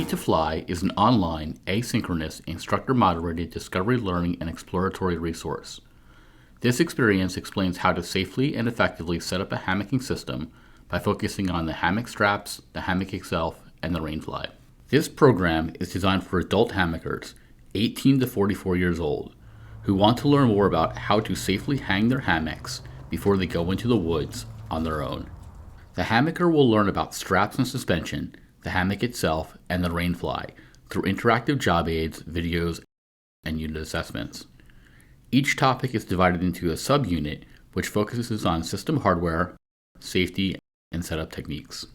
Ready to Fly is an online, asynchronous, instructor-moderated discovery learning and exploratory resource. This experience explains how to safely and effectively set up a hammocking system by focusing on the hammock straps, the hammock itself, and the rainfly. This program is designed for adult hammockers, 18 to 44 years old, who want to learn more about how to safely hang their hammocks before they go into the woods on their own. The hammocker will learn about straps and suspension, the hammock itself, and the rainfly through interactive job aids, videos, and unit assessments. Each topic is divided into a subunit which focuses on system hardware, safety, and setup techniques.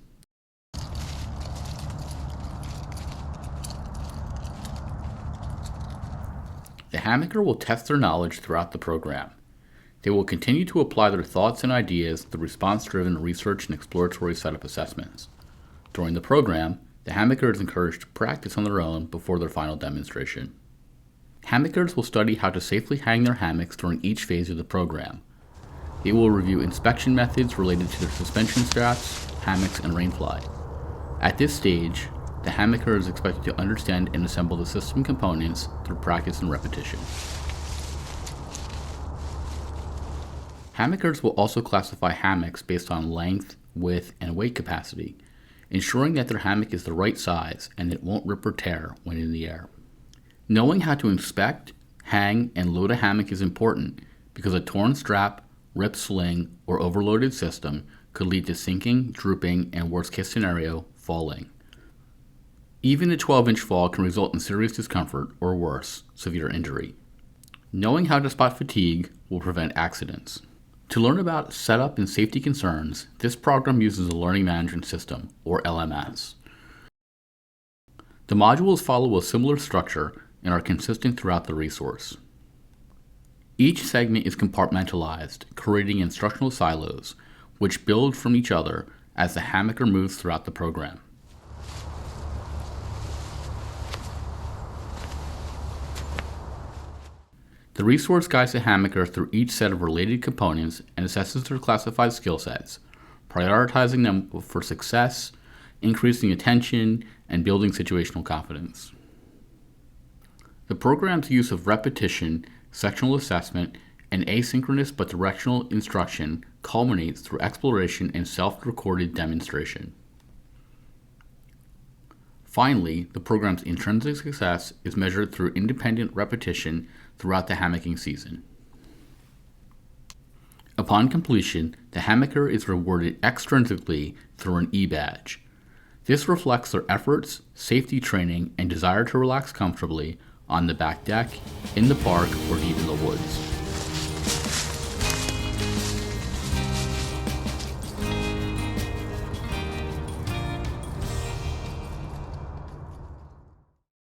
The hammocker will test their knowledge throughout the program. They will continue to apply their thoughts and ideas through response-driven research and exploratory setup assessments. During the program, the hammocker is encouraged to practice on their own before their final demonstration. Hammockers will study how to safely hang their hammocks during each phase of the program. They will review inspection methods related to their suspension straps, hammocks, and rainfly. At this stage, the hammocker is expected to understand and assemble the system components through practice and repetition. Hammockers will also classify hammocks based on length, width, and weight capacity, ensuring that their hammock is the right size and it won't rip or tear when in the air. Knowing how to inspect, hang, and load a hammock is important because a torn strap, ripped sling, or overloaded system could lead to sinking, drooping, and worst case scenario, falling. Even a 12-inch fall can result in serious discomfort or worse, severe injury. Knowing how to spot fatigue will prevent accidents. To learn about setup and safety concerns, this program uses a learning management system, or LMS. The modules follow a similar structure and are consistent throughout the resource. Each segment is compartmentalized, creating instructional silos, which build from each other as the hammocker moves throughout the program. The resource guides the hammocker through each set of related components and assesses their classified skill sets, prioritizing them for success, increasing attention, and building situational confidence. The program's use of repetition, sectional assessment, and asynchronous but directional instruction culminates through exploration and self-recorded demonstration. Finally, the program's intrinsic success is measured through independent repetition throughout the hammocking season. Upon completion, the hammocker is rewarded extrinsically through an e-badge. This reflects their efforts, safety training, and desire to relax comfortably on the back deck, in the park, or even the woods.